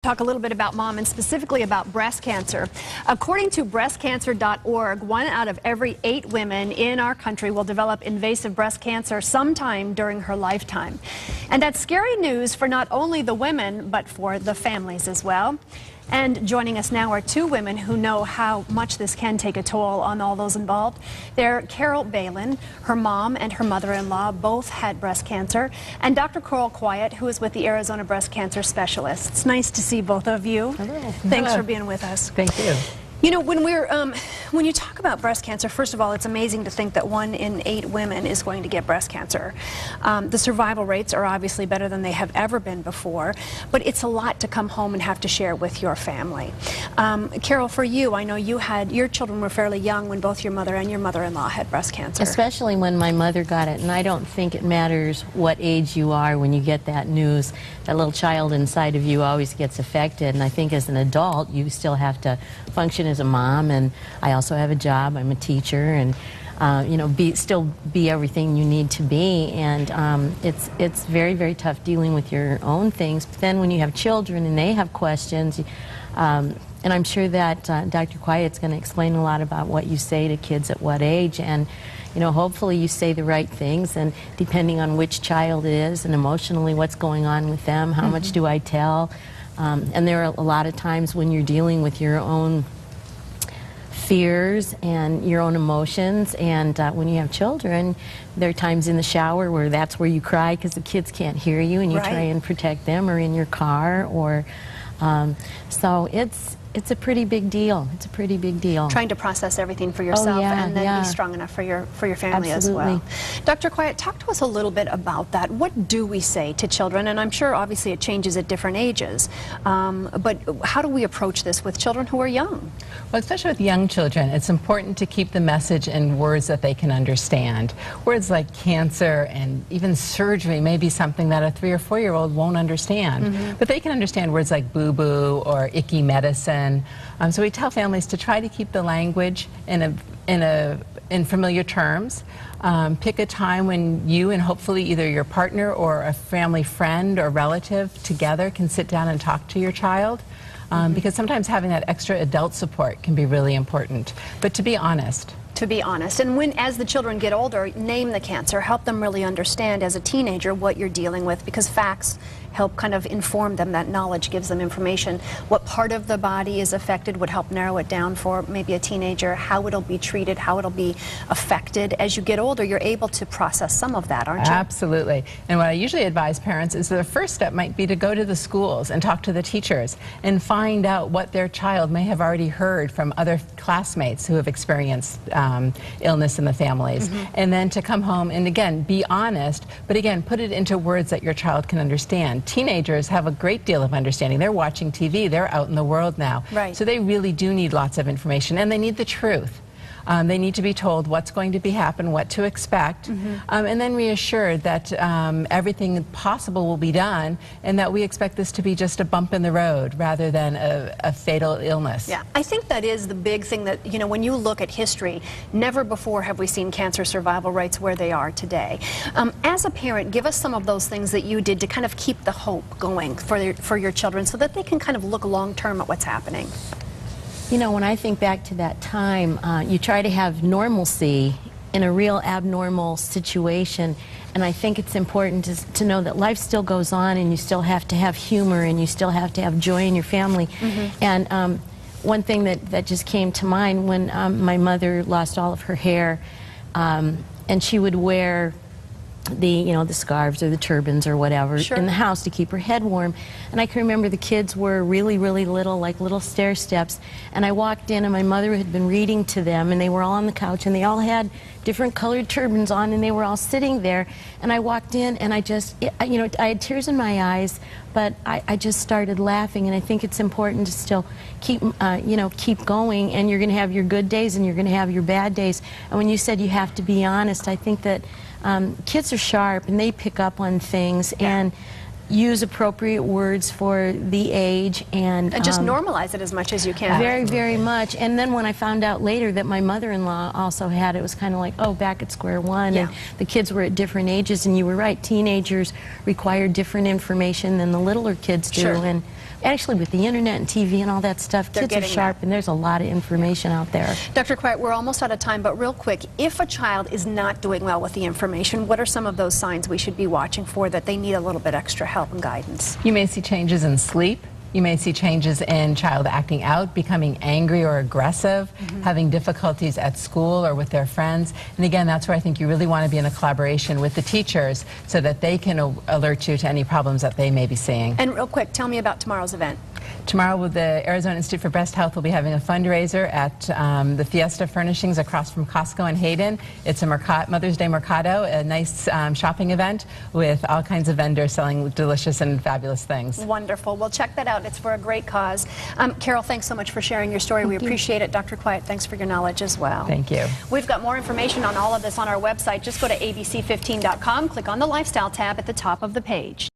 Talk a little bit about mom and specifically about breast cancer. According to breastcancer.org, 1 out of every 8 women in our country will develop invasive breast cancer sometime during her lifetime. And that's scary news for not only the women, but for the families as well. And joining us now are 2 women who know how much this can take a toll on all those involved. They're Carol Balin, her mom and her mother-in-law both had breast cancer, and Dr. Coral Quiet, who is with the Arizona Breast Cancer Specialists. It's nice to see both of you. Hello. Thanks for being with us. Thank you. You know, when you talk about breast cancer, first of all, it's amazing to think that 1 in 8 women is going to get breast cancer. The survival rates are obviously better than they have ever been before, but it's a lot to come home and have to share with your family. Carol, for you, I know your children were fairly young when both your mother and your mother-in-law had breast cancer. Especially when my mother got it, and I don't think it matters what age you are when you get that news. That little child inside of you always gets affected, and I think as an adult you still have to function as a mom, and I also have a job. I'm a teacher, and you know, still be everything you need to be, and it's very, very tough dealing with your own things. But then when you have children and they have questions, and I'm sure that Dr. Quiet's going to explain a lot about what you say to kids at what age, and you know, hopefully you say the right things, and depending on which child it is and emotionally what's going on with them, how much do I tell? And there are a lot of times when you're dealing with your own fears and your own emotions, and when you have children, there are times in the shower where that's where you cry because the kids can't hear you, and you try and protect them, or in your car, or so it's a pretty big deal. It's a pretty big deal. Trying to process everything for yourself and then be strong enough for your family as well. Dr. Quiet, talk to us a little bit about that. What do we say to children? And I'm sure obviously it changes at different ages, but how do we approach this with children who are young? Well, especially with young children, it's important to keep the message in words that they can understand. Words like cancer and even surgery may be something that a 3 or 4-year-old won't understand, but they can understand words like boo-boo or icky medicine. So we tell families to try to keep the language in familiar terms. Pick a time when you and hopefully either your partner or a family friend or relative together can sit down and talk to your child. Because sometimes having that extra adult support can be really important. But to be honest. To be honest. And as the children get older, name the cancer. Help them really understand as a teenager what you're dealing with, because facts help kind of inform them. That knowledge gives them information. What part of the body is affected would help narrow it down for maybe a teenager, how it'll be treated, how it'll be affected. As you get older, you're able to process some of that, aren't you? Absolutely. And what I usually advise parents is that the first step might be to go to the schools and talk to the teachers and find out what their child may have already heard from other classmates who have experienced illness in the families. And then to come home and again be honest, but again put it into words that your child can understand. Teenagers have a great deal of understanding. They're watching TV, they're out in the world now. So they really do need lots of information, and they need the truth. They need to be told what's going to happen, what to expect, and then reassured that everything possible will be done, and that we expect this to be just a bump in the road rather than a fatal illness. Yeah, I think that is the big thing that, you know, when you look at history, never before have we seen cancer survival rates where they are today. As a parent, give us some of those things that you did to kind of keep the hope going for your children so that they can kind of look long-term at what's happening. You know, when I think back to that time, you try to have normalcy in a real abnormal situation, and I think it's important to know that life still goes on, and you still have to have humor, and you still have to have joy in your family. And one thing that just came to mind when my mother lost all of her hair, and she would wear the scarves or the turbans or whatever in the house to keep her head warm. And I can remember the kids were really, really little, like little stair steps. And I walked in, and my mother had been reading to them, and they were all on the couch, and they all had different colored turbans on, and they were all sitting there. And I walked in, and I had tears in my eyes, but I just started laughing. And I think it's important to still keep, keep going. And you're going to have your good days, and you're going to have your bad days. And when you said you have to be honest, I think that kids are sharp, and they pick up on things and use appropriate words for the age, and just normalize it as much as you can. Very, very much. And then when I found out later that my mother-in-law also had it, was kind of like, oh, back at square one. And the kids were at different ages, and you were right, teenagers require different information than the littler kids do. Actually, with the internet and TV and all that stuff, They're kids are getting sharp, that. and there's a lot of information out there. Dr. Quiet, we're almost out of time, but real quick, if a child is not doing well with the information, what are some of those signs we should be watching for that they need a little bit extra help and guidance? You may see changes in sleep. You may see changes in child acting out, becoming angry or aggressive, having difficulties at school or with their friends. And again, that's where I think you really want to be in a collaboration with the teachers so that they can alert you to any problems that they may be seeing. And real quick, tell me about tomorrow's event. Tomorrow, with the Arizona Institute for Breast Health, will be having a fundraiser at the Fiesta Furnishings across from Costco in Hayden. It's a Mother's Day Mercado, a nice shopping event with all kinds of vendors selling delicious and fabulous things. Wonderful. Well, check that out. It's for a great cause. Carol, thanks so much for sharing your story. We appreciate it. Dr. Quiet, thanks for your knowledge as well. Thank you. We've got more information on all of this on our website. Just go to abc15.com, click on the Lifestyle tab at the top of the page.